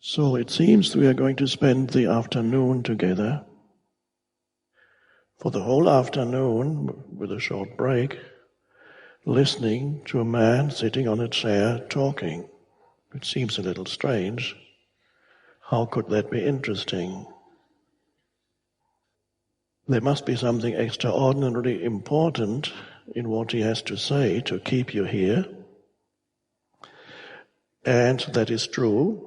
So it seems we are going to spend the afternoon together, for the whole afternoon, with a short break, listening to a man sitting on a chair talking. It seems a little strange. How could that be interesting? There must be something extraordinarily important in what he has to say to keep you here. And that is true.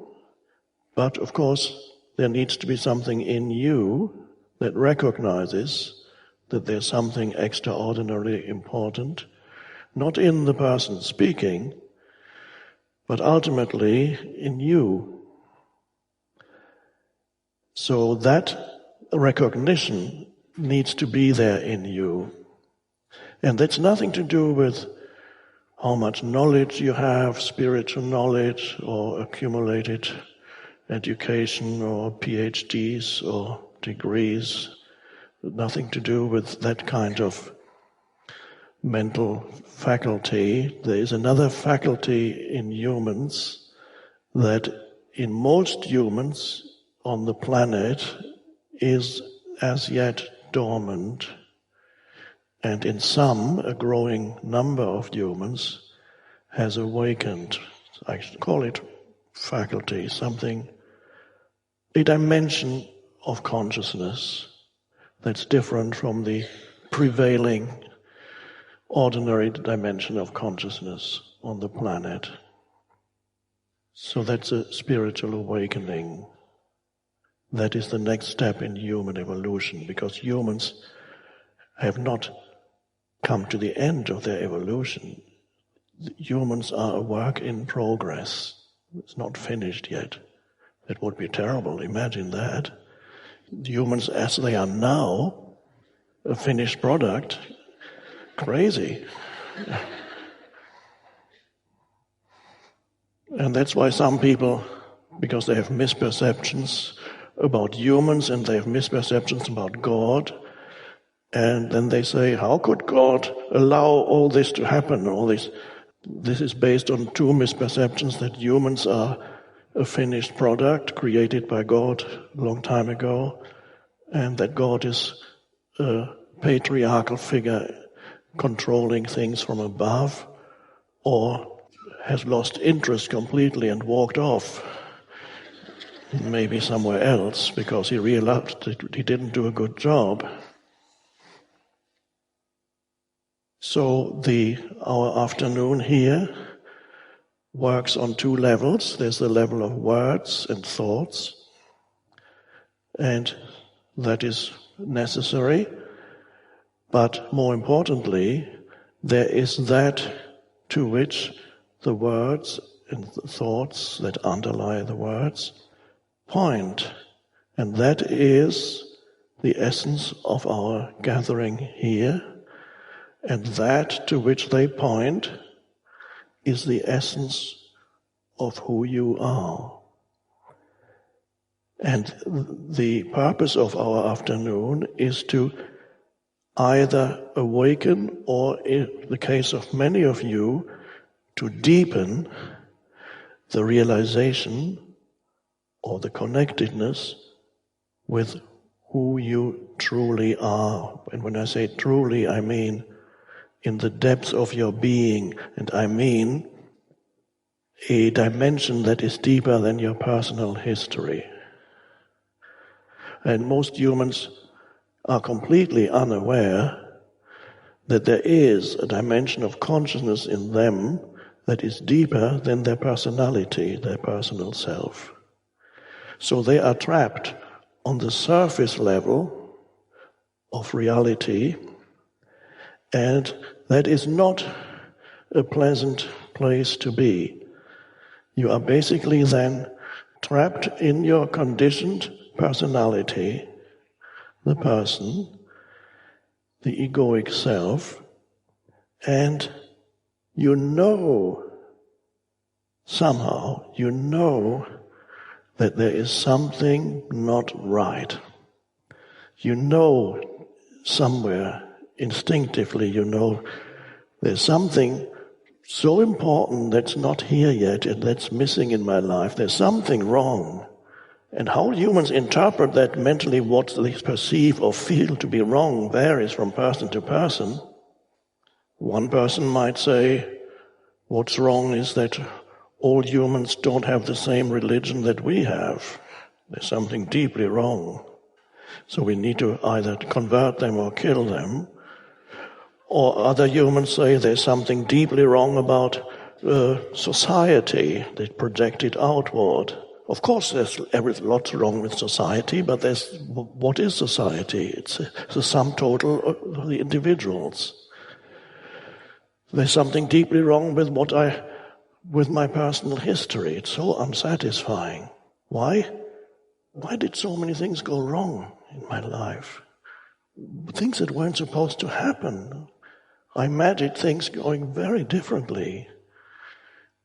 But of course, there needs to be something in you that recognizes that there's something extraordinarily important, not in the person speaking, but ultimately in you. So that recognition needs to be there in you. And that's nothing to do with how much knowledge you have, spiritual knowledge, or accumulated education, or PhDs, or degrees. Nothing to do with that kind of mental faculty. There is another faculty in humans that in most humans on the planet is as yet dormant, and in some, a growing number of humans has awakened. I call it faculty, something, a dimension of consciousness that's different from the prevailing ordinary dimension of consciousness on the planet. So that's a spiritual awakening. That is the next step in human evolution, because humans have not come to the end of their evolution. Humans are a work in progress. It's not finished yet. That would be terrible. Imagine that. Humans as they are now, a finished product, crazy. And that's why some people, because they have misperceptions about humans and they have misperceptions about God, and then they say, how could God allow all this to happen? All this is based on two misperceptions, that humans are a finished product created by God a long time ago, and that God is a patriarchal figure controlling things from above, or has lost interest completely and walked off, maybe somewhere else, because he realized that he didn't do a good job. So our afternoon here works on two levels. There's the level of words and thoughts, and that is necessary. But more importantly, there is that to which the words and the thoughts that underlie the words point. And that is the essence of our gathering here. And that to which they point is the essence of who you are. And the purpose of our afternoon is to either awaken, or in the case of many of you, to deepen the realization or the connectedness with who you truly are. And when I say truly, I mean in the depths of your being, and I mean a dimension that is deeper than your personal history. And most humans are completely unaware that there is a dimension of consciousness in them that is deeper than their personality, their personal self. So they are trapped on the surface level of reality, and that is not a pleasant place to be. You are basically then trapped in your conditioned personality, the person, the egoic self, and somehow you know that there is something not right. You know somewhere, instinctively, you know there's something so important that's not here yet and that's missing in my life. There's something wrong. And how humans interpret that mentally, what they perceive or feel to be wrong, varies from person to person. One person might say, what's wrong is that all humans don't have the same religion that we have. There's something deeply wrong. So we need to either convert them or kill them. Or other humans say there's something deeply wrong about society. They project it outward. Of course, there's lots wrong with society, but what is society? It's the sum total of the individuals. There's something deeply wrong with my personal history. It's so unsatisfying. Why? Why did so many things go wrong in my life? Things that weren't supposed to happen. I imagined things going very differently.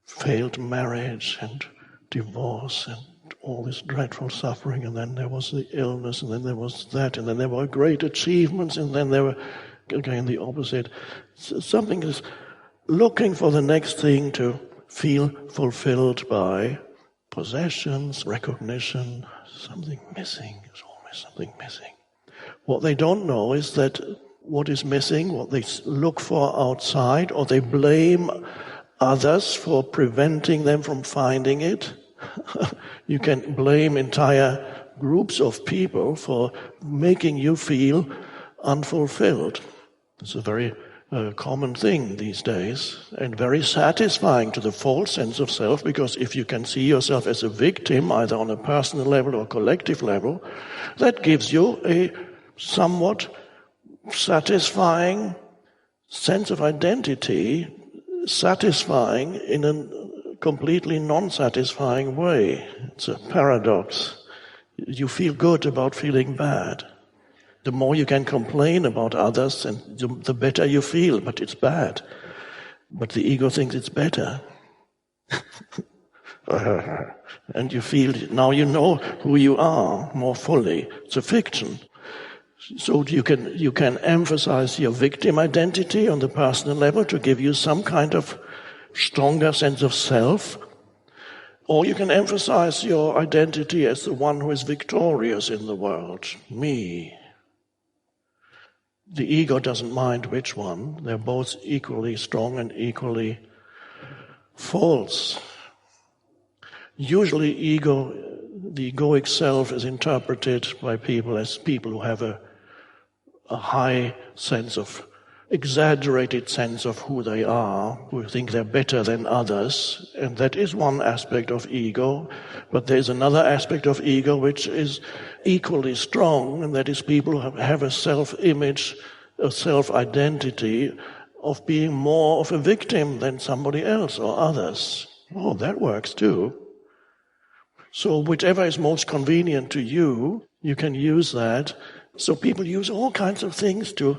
Failed marriage and divorce and all this dreadful suffering, and then there was the illness, and then there was that, and then there were great achievements, and then there were, again, the opposite. Something is looking for the next thing to feel fulfilled by possessions, recognition, something missing. There's always something missing. What they don't know is that what is missing, what they look for outside, or they blame others for preventing them from finding it. You can blame entire groups of people for making you feel unfulfilled. It's a very common thing these days, and very satisfying to the false sense of self, because if you can see yourself as a victim, either on a personal level or collective level, that gives you a somewhat satisfying sense of identity, satisfying in a completely non-satisfying way. It's a paradox. You feel good about feeling bad. The more you can complain about others, and the better you feel, but it's bad. But the ego thinks it's better. And you feel, now you know who you are more fully. It's a fiction. So you can emphasize your victim identity on the personal level to give you some kind of stronger sense of self, or you can emphasize your identity as the one who is victorious in the world, me. The ego doesn't mind which one. They're both equally strong and equally false. Usually the egoic self is interpreted by people as people who have a high sense of, exaggerated sense of who they are, who think they're better than others, and that is one aspect of ego. But there's another aspect of ego which is equally strong, and that is people who have a self-image, a self-identity of being more of a victim than somebody else or others. Oh, that works too. So whichever is most convenient to you, you can use that. So people use all kinds of things to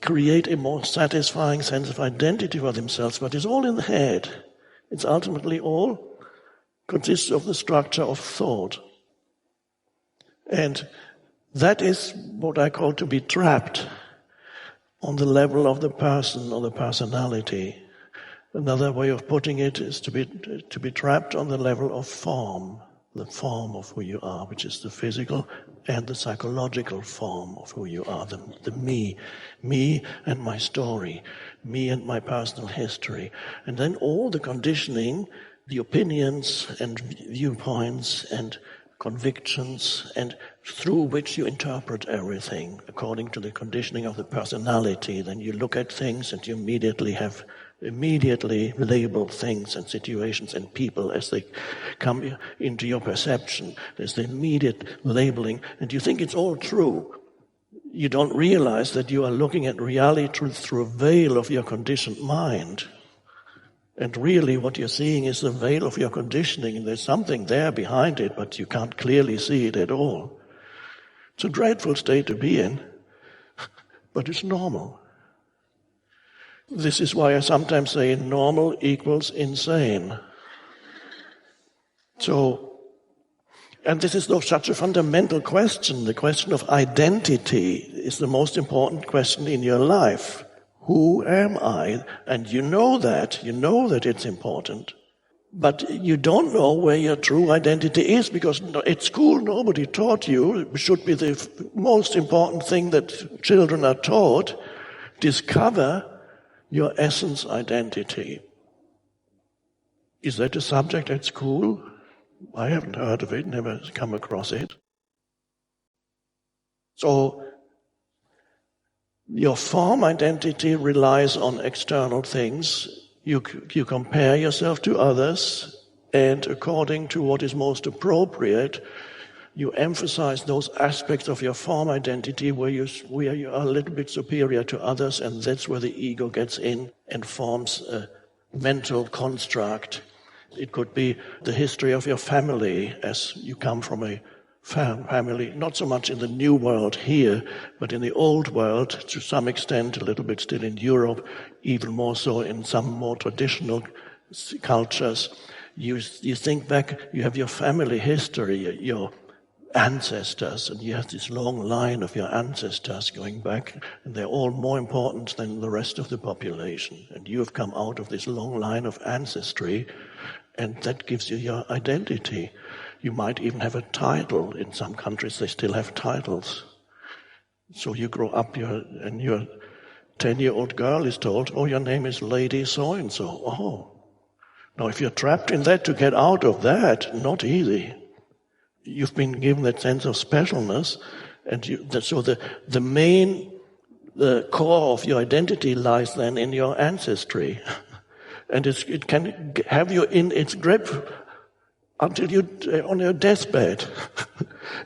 create a more satisfying sense of identity for themselves, but it's all in the head. It's ultimately all consists of the structure of thought. And that is what I call to be trapped on the level of the person or the personality. Another way of putting it is to be trapped on the level of form, the form of who you are, which is the physical and the psychological form of who you are, the me and my story, me and my personal history. And then all the conditioning, the opinions and viewpoints and convictions, and through which you interpret everything according to the conditioning of the personality. Then you look at things and you immediately label things and situations and people as they come into your perception. There's the immediate labeling, and you think it's all true. You don't realize that you are looking at reality through a veil of your conditioned mind. And really what you're seeing is the veil of your conditioning, and there's something there behind it, but you can't clearly see it at all. It's a dreadful state to be in, but it's normal. This is why I sometimes say normal equals insane. And this is such a fundamental question. The question of identity is the most important question in your life. Who am I? And you know that it's important. But you don't know where your true identity is, because at school nobody taught you. It should be the most important thing that children are taught. Discover your essence identity. Is that a subject at school? I haven't heard of it, never come across it. So your form identity relies on external things. You compare yourself to others, and according to what is most appropriate, you emphasize those aspects of your form identity where you are a little bit superior to others, and that's where the ego gets in and forms a mental construct. It could be the history of your family, as you come from a family, not so much in the new world here, but in the old world, to some extent, a little bit still in Europe, even more so in some more traditional cultures. You think back, you have your family history, your ancestors, and you have this long line of your ancestors going back, and they're all more important than the rest of the population. And you have come out of this long line of ancestry, and that gives you your identity. You might even have a title. In some countries they still have titles. So you grow up and your 10-year-old girl is told, oh, your name is Lady so-and-so. Oh. Now if you're trapped in that, to get out of that, not easy. You've been given that sense of specialness, and so the main core of your identity lies then in your ancestry. And it can have you in its grip until you're on your deathbed.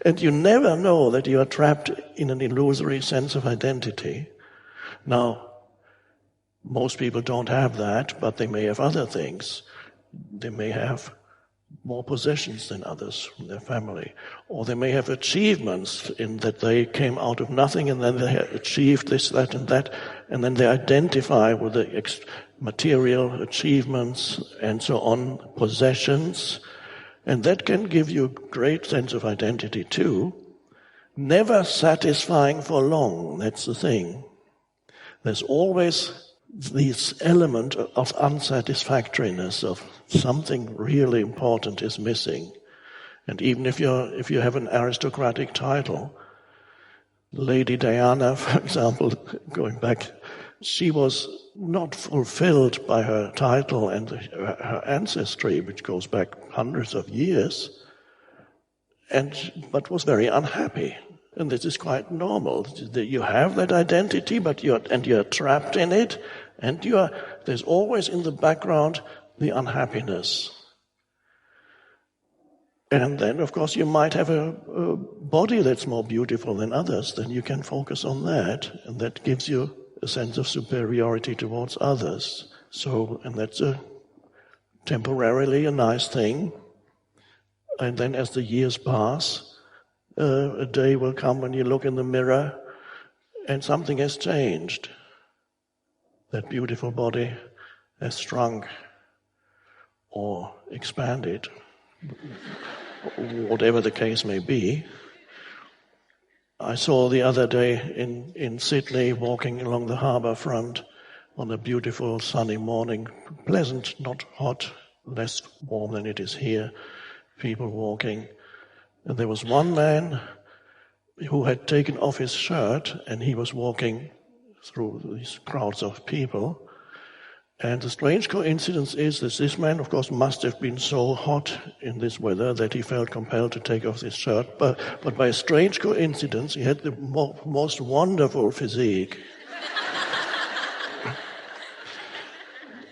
And you never know that you are trapped in an illusory sense of identity. Now, most people don't have that, but they may have other things. They may have more possessions than others from their family. Or they may have achievements in that they came out of nothing and then they achieved this, that, and then they identify with the material achievements and so on, possessions. And that can give you a great sense of identity too. Never satisfying for long, that's the thing. There's always this element of unsatisfactoriness, of something really important is missing. And even if you have an aristocratic title, Lady Diana, for example, going back, she was not fulfilled by her title and her ancestry, which goes back hundreds of years, but was very unhappy. And this is quite normal. You have that identity, but you're trapped in it, and there's always in the background the unhappiness. And then, of course, you might have a body that's more beautiful than others, then you can focus on that, and that gives you a sense of superiority towards others. And that's temporarily a nice thing. And then as the years pass, a day will come when you look in the mirror and something has changed. That beautiful body has shrunk or expanded, whatever the case may be. I saw the other day in Sydney, walking along the harbour front on a beautiful sunny morning, pleasant, not hot, less warm than it is here, people walking. And there was one man who had taken off his shirt, and he was walking through these crowds of people. And the strange coincidence is that this man, of course, must have been so hot in this weather that he felt compelled to take off his shirt. But by a strange coincidence, he had the most wonderful physique.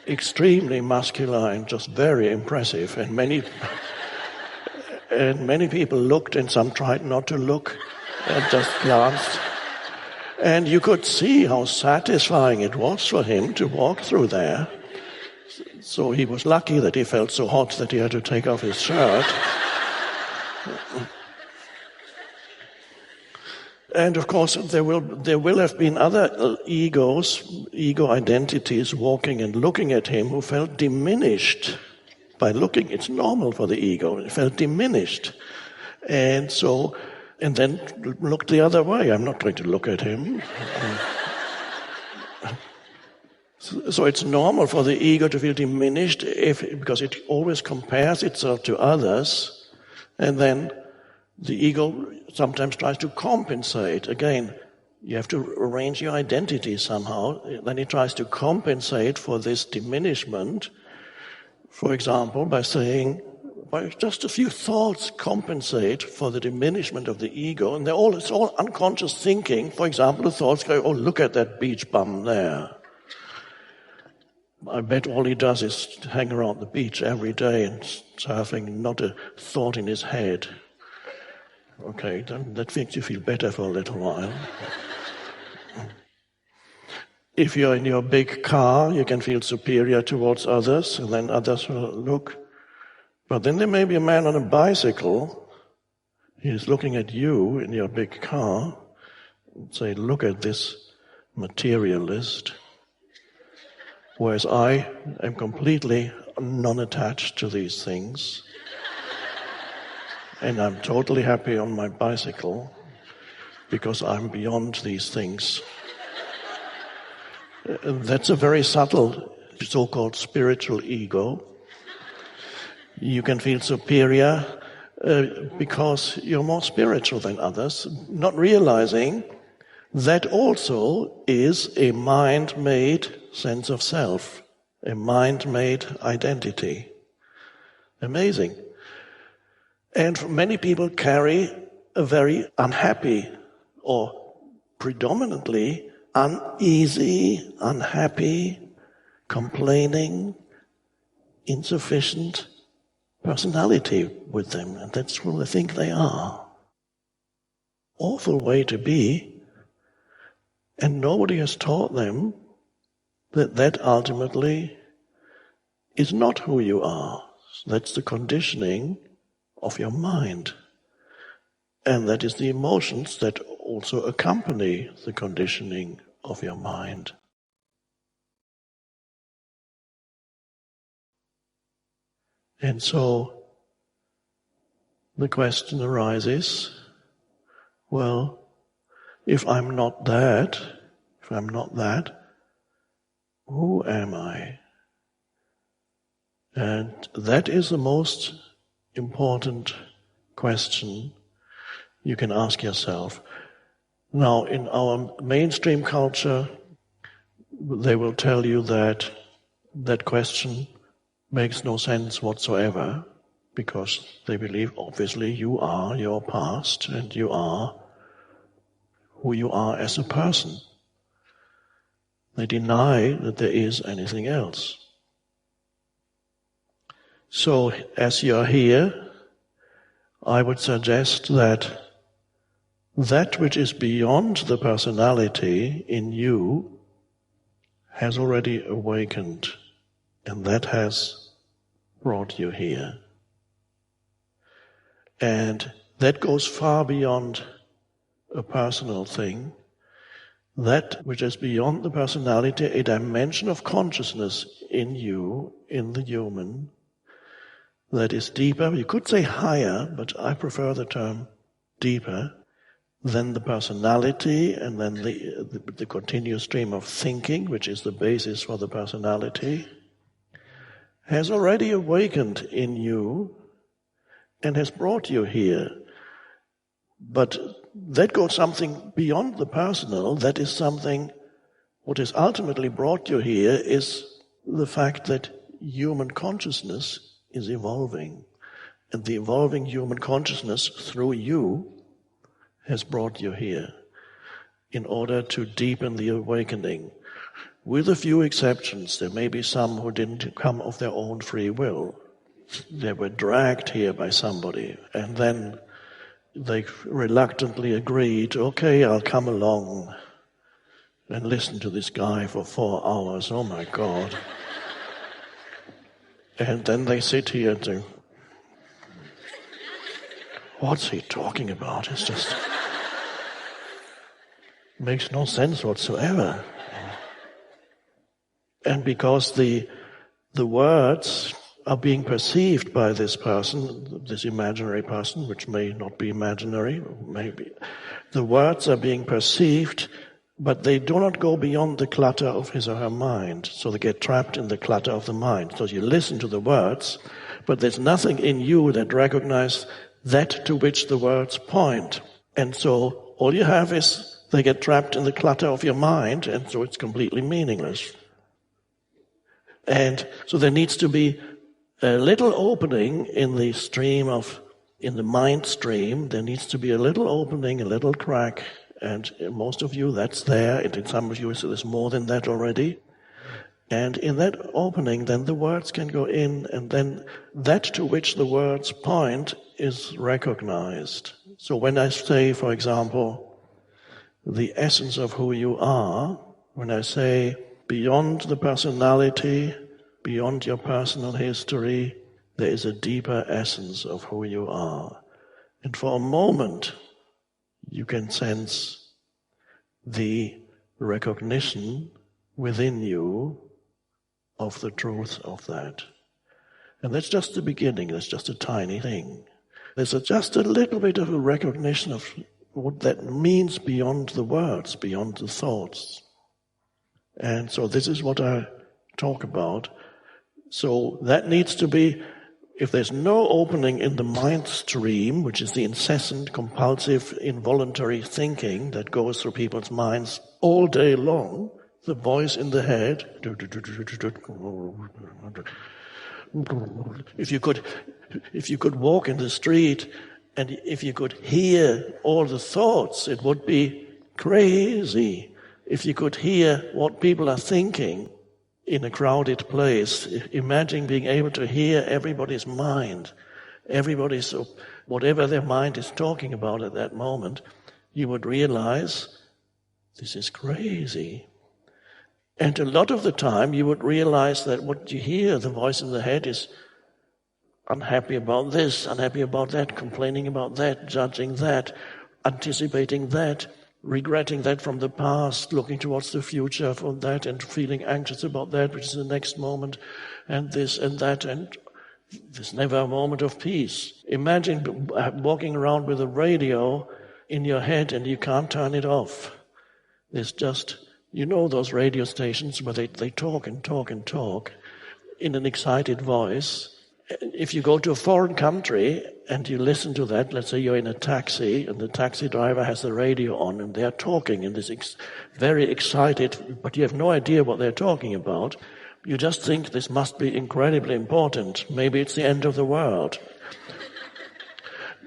Extremely muscular, just very impressive. And many people looked, and some tried not to look and just glanced. And you could see how satisfying it was for him to walk through there. So he was lucky that he felt so hot that he had to take off his shirt. And of course, there will have been other ego identities walking and looking at him who felt diminished by looking. It's normal for the ego. It felt diminished. And then looked the other way. I'm not going to look at him. So it's normal for the ego to feel diminished because it always compares itself to others, and then the ego sometimes tries to compensate. Again, you have to arrange your identity somehow. Then it tries to compensate for this diminishment, for example, by saying, by just a few thoughts compensate for the diminishment of the ego, and it's all unconscious thinking. For example, the thoughts go, oh, look at that beach bum there. I bet all he does is hang around the beach every day and surfing, not a thought in his head. Okay, that makes you feel better for a little while. If you're in your big car, you can feel superior towards others, and then others will look. But then there may be a man on a bicycle. He's looking at you in your big car and say, look at this materialist. Whereas I am completely non-attached to these things. And I'm totally happy on my bicycle because I'm beyond these things. That's a very subtle, so-called spiritual ego. You can feel superior because you're more spiritual than others, not realizing that also is a mind-made sense of self, a mind-made identity. Amazing. And many people carry a very unhappy or predominantly uneasy, unhappy, complaining, insufficient personality with them. And that's who they think they are. Awful way to be. And nobody has taught them that ultimately is not who you are. That's the conditioning of your mind. And that is the emotions that also accompany the conditioning of your mind. And so the question arises, well, if I'm not that, who am I? And that is the most important question you can ask yourself. Now, in our mainstream culture, they will tell you that that question makes no sense whatsoever, because they believe, obviously, you are your past and you are who you are as a person. They deny that there is anything else. So, as you're here, I would suggest that which is beyond the personality in you has already awakened, and that has brought you here. And that goes far beyond a personal thing. That which is beyond the personality, a dimension of consciousness in you, in the human, that is deeper, you could say higher, but I prefer the term deeper, than the personality and then the continuous stream of thinking, which is the basis for the personality, has already awakened in you and has brought you here. But that goes something beyond the personal. That is something, what has ultimately brought you here is the fact that human consciousness is evolving. And the evolving human consciousness through you has brought you here in order to deepen the awakening. With a few exceptions, there may be some who didn't come of their own free will. They were dragged here by somebody, and then they reluctantly agreed, okay, I'll come along and listen to this guy for 4 hours. Oh my God. And then they sit here and think, what's he talking about? It's just makes no sense whatsoever. And because the words are being perceived by this person, this imaginary person, which may not be imaginary, maybe, the words are being perceived but they do not go beyond the clutter of his or her mind. So they get trapped in the clutter of the mind. So you listen to the words, but there's nothing in you that recognizes that to which the words point. And so all you have is they get trapped in the clutter of your mind, and so it's completely meaningless. And so there needs to be a little opening in the mind stream. There needs to be a little opening, a little crack, and in most of you that's there, and in some of you there's more than that already. And in that opening, then the words can go in, and then that to which the words point is recognized. So when I say, for example, the essence of who you are, when I say beyond the personality, beyond your personal history, there is a deeper essence of who you are. And for a moment, you can sense the recognition within you of the truth of that. And that's just the beginning, that's just a tiny thing. There's just a little bit of a recognition of what that means beyond the words, beyond the thoughts. And so this is what I talk about. So that needs to be, if there's no opening in the mind stream, which is the incessant, compulsive, involuntary thinking that goes through people's minds all day long, the voice in the head, if you could walk in the street and if you could hear all the thoughts, it would be crazy. If you could hear what people are thinking in a crowded place, imagine being able to hear everybody's mind, whatever their mind is talking about at that moment, you would realize this is crazy. And a lot of the time you would realize that what you hear, the voice in the head, is unhappy about this, unhappy about that, complaining about that, judging that, anticipating that, regretting that from the past, looking towards the future for that, and feeling anxious about that, which is the next moment, and this and that, and there's never a moment of peace. Imagine walking around with a radio in your head and you can't turn it off. There's just, those radio stations where they talk and talk and talk in an excited voice. If you go to a foreign country and you listen to that, let's say you're in a taxi and the taxi driver has the radio on and they're talking in this very excited, but you have no idea what they're talking about. You just think this must be incredibly important. Maybe it's the end of the world.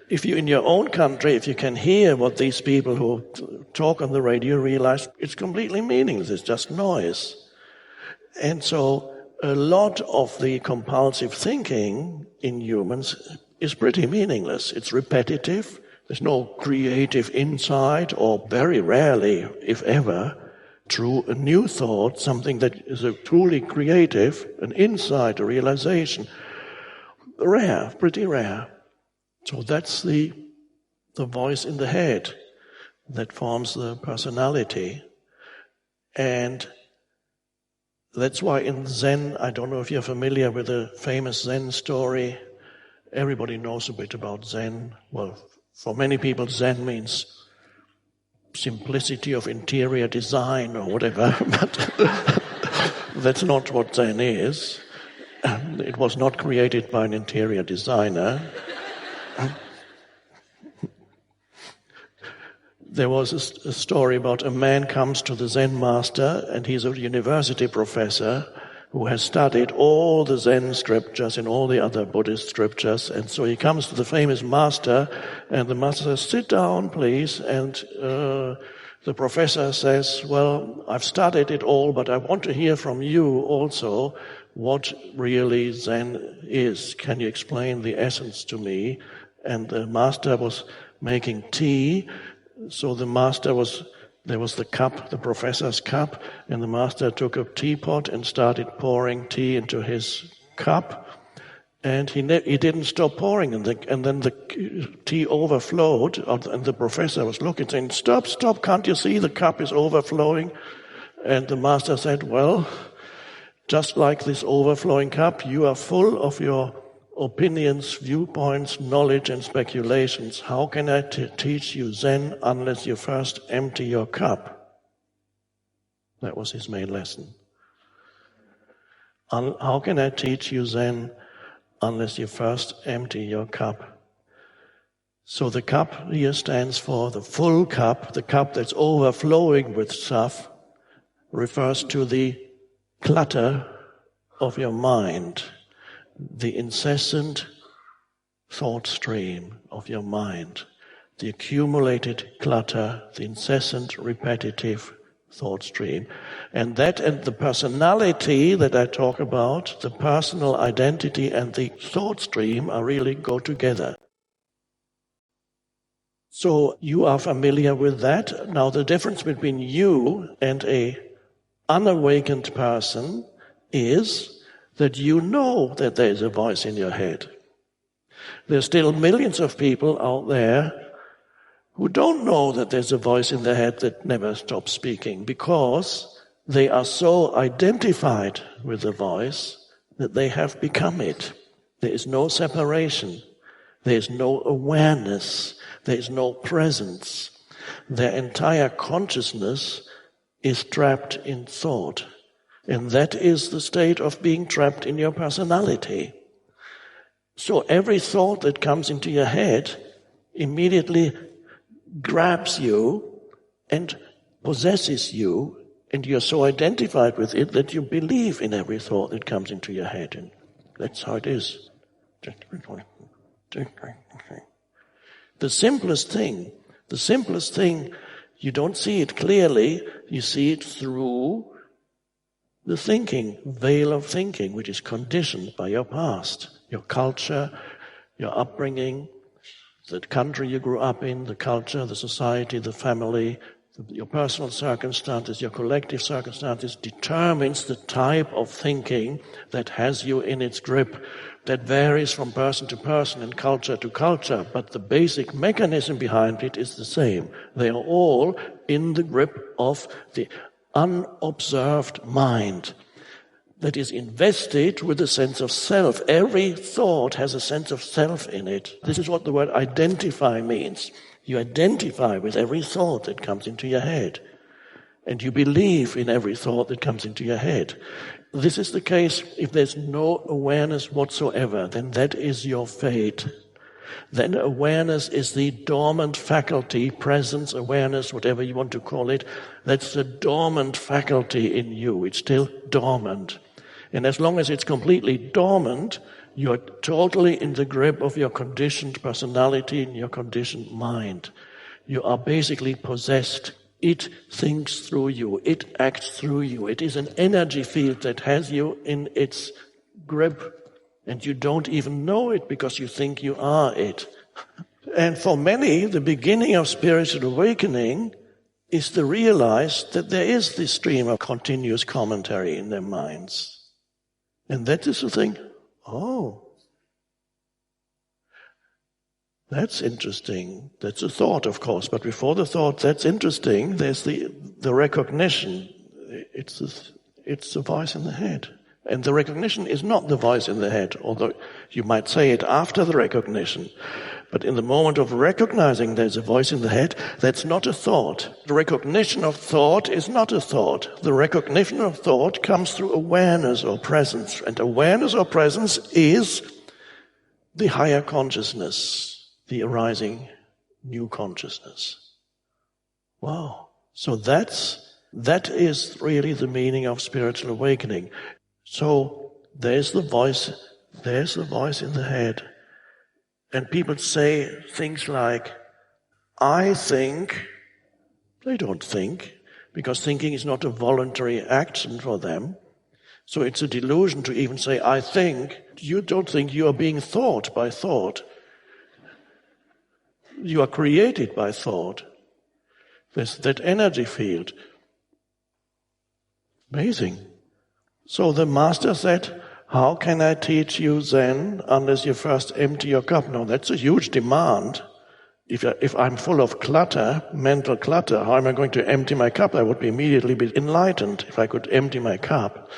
If you, in your own country, if you can hear what these people who talk on the radio realize, it's completely meaningless. It's just noise. And so a lot of the compulsive thinking in humans is pretty meaningless. It's repetitive. There's no creative insight, or very rarely, if ever, through a new thought, something that is a truly creative, an insight, a realization. Rare, pretty rare. So that's the voice in the head that forms the personality. And that's why in Zen, I don't know if you're familiar with the famous Zen story. Everybody knows a bit about Zen. Well, for many people, Zen means simplicity of interior design or whatever, but that's not what Zen is. It was not created by an interior designer. There was a story about a man comes to the Zen master, and he's a university professor who has studied all the Zen scriptures and all the other Buddhist scriptures. And so he comes to the famous master, and the master says, "Sit down, please." And the professor says, "Well, I've studied it all, but I want to hear from you also what really Zen is. Can you explain the essence to me?" And the master was making tea. So there was the cup, the professor's cup, and the master took a teapot and started pouring tea into his cup. And he didn't stop pouring, and then the tea overflowed, and the professor was looking, saying, Stop, can't you see the cup is overflowing? And the master said, "Well, just like this overflowing cup, you are full of your opinions, viewpoints, knowledge, and speculations. How can I teach you Zen unless you first empty your cup?" That was his main lesson. How can I teach you Zen unless you first empty your cup? So the cup here stands for the full cup, the cup that's overflowing with stuff, refers to the clutter of your mind, the incessant thought stream of your mind, the accumulated clutter, the incessant repetitive thought stream. And that and the personality that I talk about, the personal identity and the thought stream really go together. So you are familiar with that. Now the difference between you and a unawakened person is that you know that there is a voice in your head. There's still millions of people out there who don't know that there's a voice in their head that never stops speaking because they are so identified with the voice that they have become it. There is no separation. There is no awareness. There is no presence. Their entire consciousness is trapped in thought. And that is the state of being trapped in your personality. So every thought that comes into your head immediately grabs you and possesses you, and you're so identified with it that you believe in every thought that comes into your head. And that's how it is. The simplest thing, you don't see it clearly, you see it through the thinking, veil of thinking, which is conditioned by your past, your culture, your upbringing, the country you grew up in, the culture, the society, the family, your personal circumstances, your collective circumstances determines the type of thinking that has you in its grip. That varies from person to person and culture to culture, but the basic mechanism behind it is the same. They are all in the grip of the unobserved mind that is invested with a sense of self. Every thought has a sense of self in it. This is what the word identify means. You identify with every thought that comes into your head, and you believe in every thought that comes into your head. This is the case if there's no awareness whatsoever, then that is your fate. Then awareness is the dormant faculty, presence, awareness, whatever you want to call it. That's the dormant faculty in you. It's still dormant. And as long as it's completely dormant, you're totally in the grip of your conditioned personality and your conditioned mind. You are basically possessed. It thinks through you. It acts through you. It is an energy field that has you in its grip. And you don't even know it because you think you are it. And for many, the beginning of spiritual awakening is to realize that there is this stream of continuous commentary in their minds. And that is to think, oh, that's interesting. That's a thought, of course. But before the thought, that's interesting, there's the recognition. It's the voice in the head. And the recognition is not the voice in the head, although you might say it after the recognition. But in the moment of recognizing there's a voice in the head, that's not a thought. The recognition of thought is not a thought. The recognition of thought comes through awareness or presence. And awareness or presence is the higher consciousness, the arising new consciousness. Wow. So that is really the meaning of spiritual awakening. So there's the voice in the head. And people say things like, I think. They don't think, because thinking is not a voluntary action for them. So it's a delusion to even say, I think. You don't think, you are being thought by thought. You are created by thought. There's that energy field. Amazing. So the master said, how can I teach you Zen unless you first empty your cup? Now that's a huge demand. If I'm full of clutter, mental clutter, how am I going to empty my cup? I would immediately be enlightened if I could empty my cup.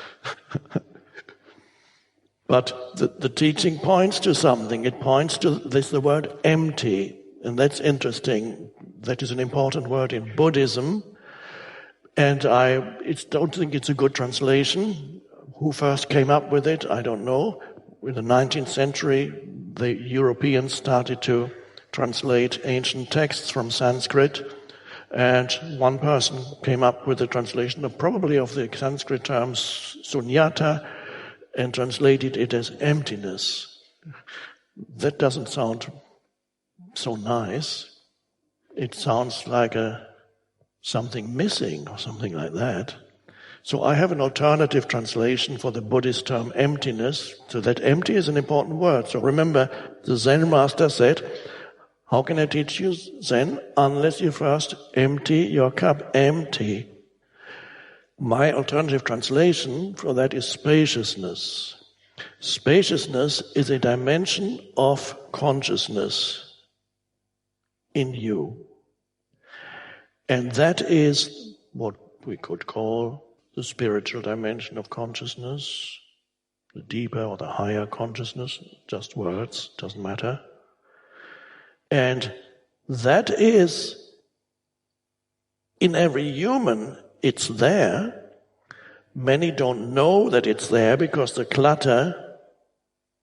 But the teaching points to something. It points to the word empty. And that's interesting. That is an important word in Buddhism. And I don't think it's a good translation. Who first came up with it, I don't know. In the 19th century, the Europeans started to translate ancient texts from Sanskrit, and one person came up with a translation of probably of the Sanskrit term sunyata and translated it as emptiness. That doesn't sound so nice. It sounds like something missing or something like that. So I have an alternative translation for the Buddhist term emptiness. So that empty is an important word. So remember, the Zen master said, how can I teach you Zen unless you first empty your cup? Empty. My alternative translation for that is spaciousness. Spaciousness is a dimension of consciousness in you. And that is what we could call the spiritual dimension of consciousness, the deeper or the higher consciousness, just words, doesn't matter. And that is, in every human, it's there. Many don't know that it's there because the clutter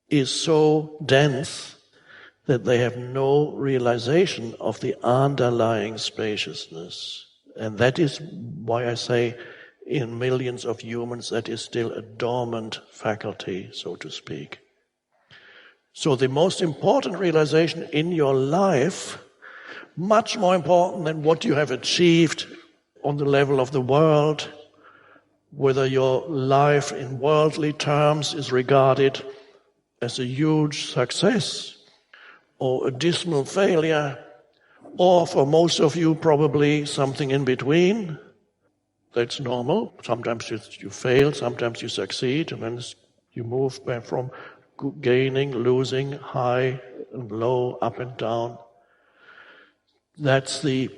is so dense that they have no realization of the underlying spaciousness. And that is why I say in millions of humans that is still a dormant faculty, so to speak. So the most important realization in your life, much more important than what you have achieved on the level of the world, whether your life in worldly terms is regarded as a huge success or a dismal failure, or for most of you probably something in between. That's normal. Sometimes you fail, sometimes you succeed, and then you move back from gaining, losing, high and low, up and down. That's the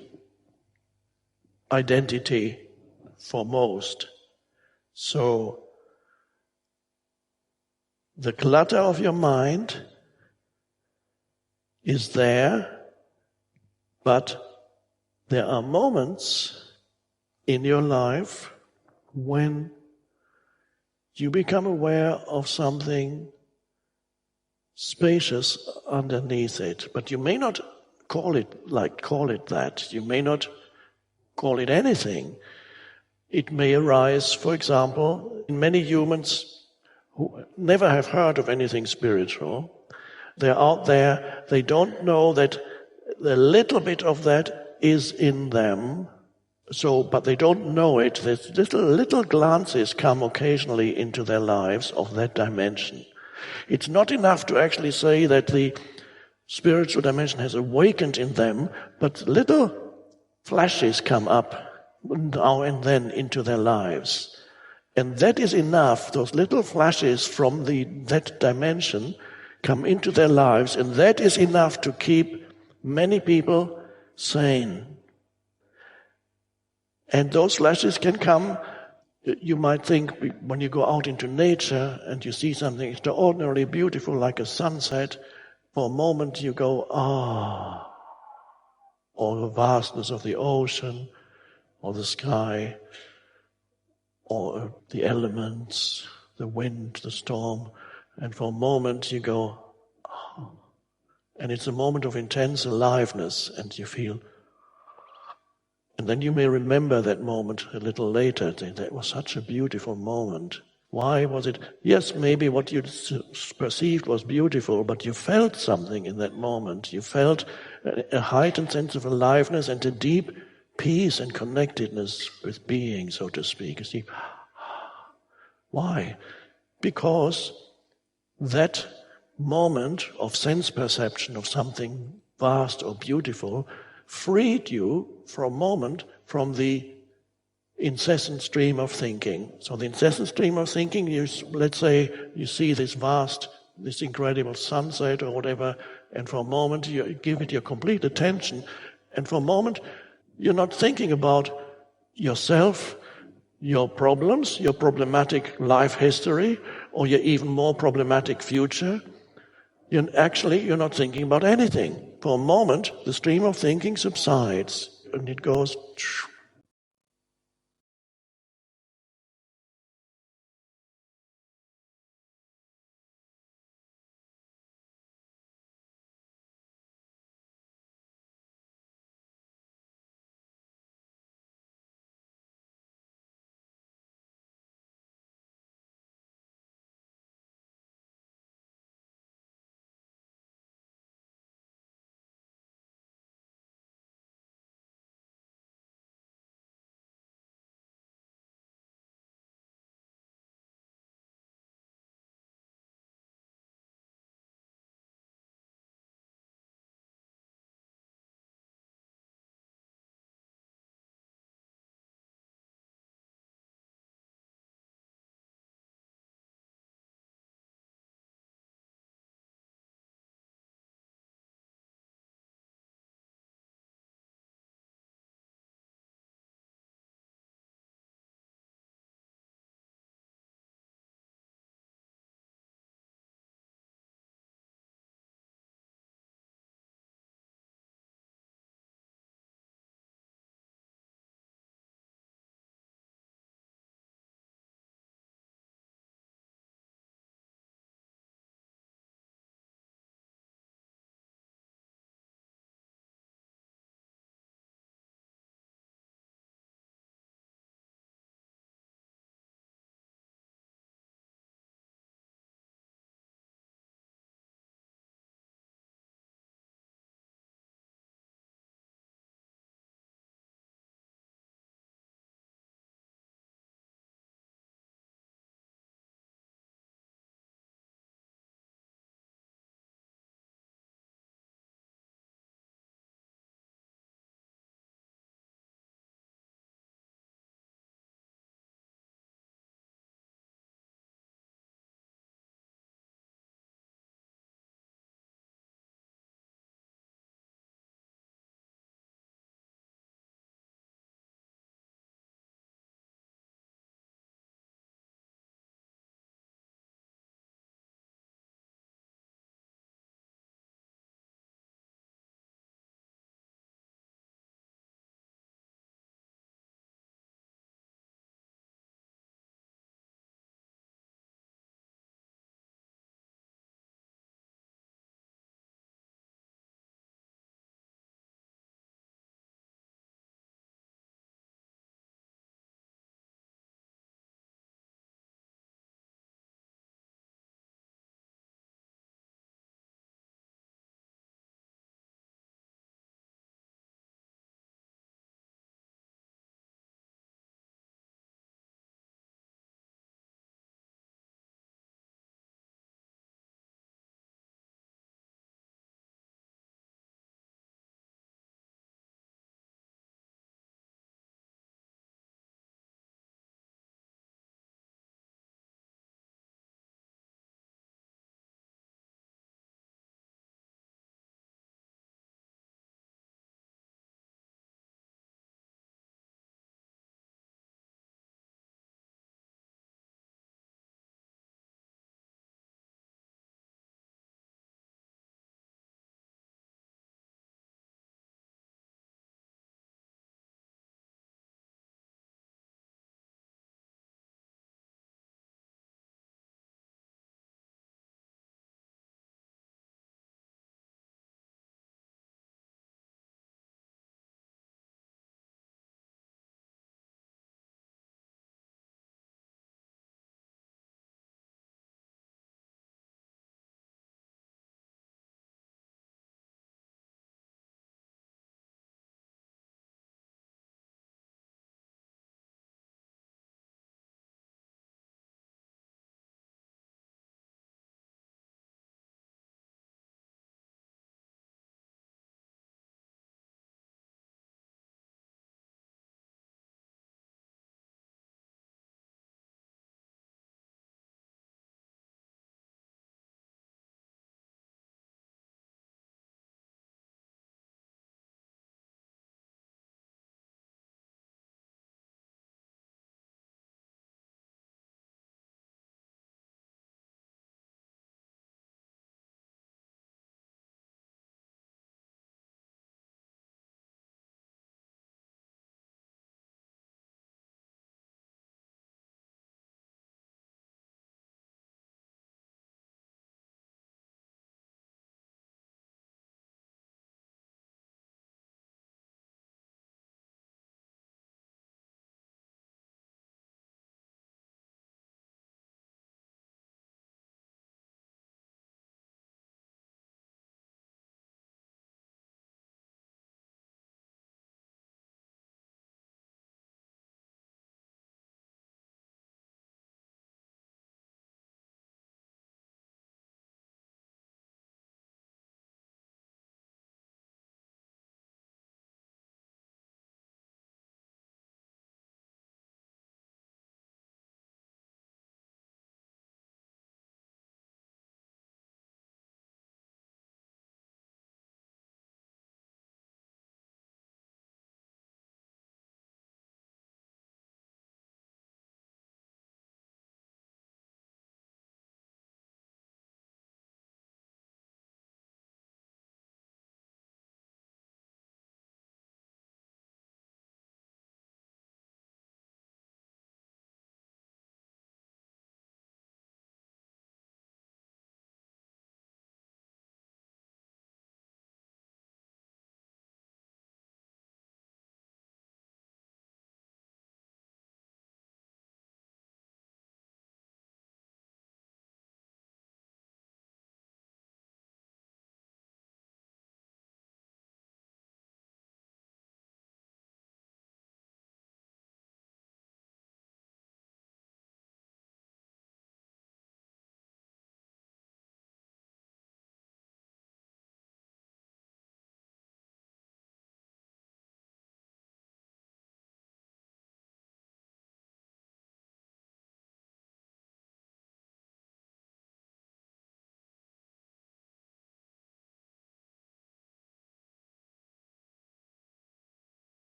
identity for most. So, the clutter of your mind is there, but there are moments in your life when you become aware of something spacious underneath it. But you may not call it that. You may not call it anything. It may arise, for example, in many humans who never have heard of anything spiritual. They're out there, they don't know that a little bit of that is in them. So, but they don't know it. There's little glances come occasionally into their lives of that dimension. It's not enough to actually say that the spiritual dimension has awakened in them, but little flashes come up now and then into their lives. And that is enough. Those little flashes from that dimension come into their lives, and that is enough to keep many people sane. And those flashes can come, you might think, when you go out into nature and you see something extraordinarily beautiful like a sunset, for a moment you go, or the vastness of the ocean, or the sky, or the elements, the wind, the storm, and for a moment you go, and it's a moment of intense aliveness, and you feel. And then you may remember that moment a little later. That was such a beautiful moment. Why was it? Yes, maybe what you perceived was beautiful, but you felt something in that moment. You felt a heightened sense of aliveness and a deep peace and connectedness with being, so to speak. You see, why? Because that moment of sense perception of something vast or beautiful freed you for a moment from the incessant stream of thinking. So the incessant stream of thinking, let's say you see this incredible sunset or whatever, and for a moment you give it your complete attention, and for a moment you're not thinking about yourself, your problems, your problematic life history, or your even more problematic future. You're not thinking about anything. For a moment, the stream of thinking subsides, and it goes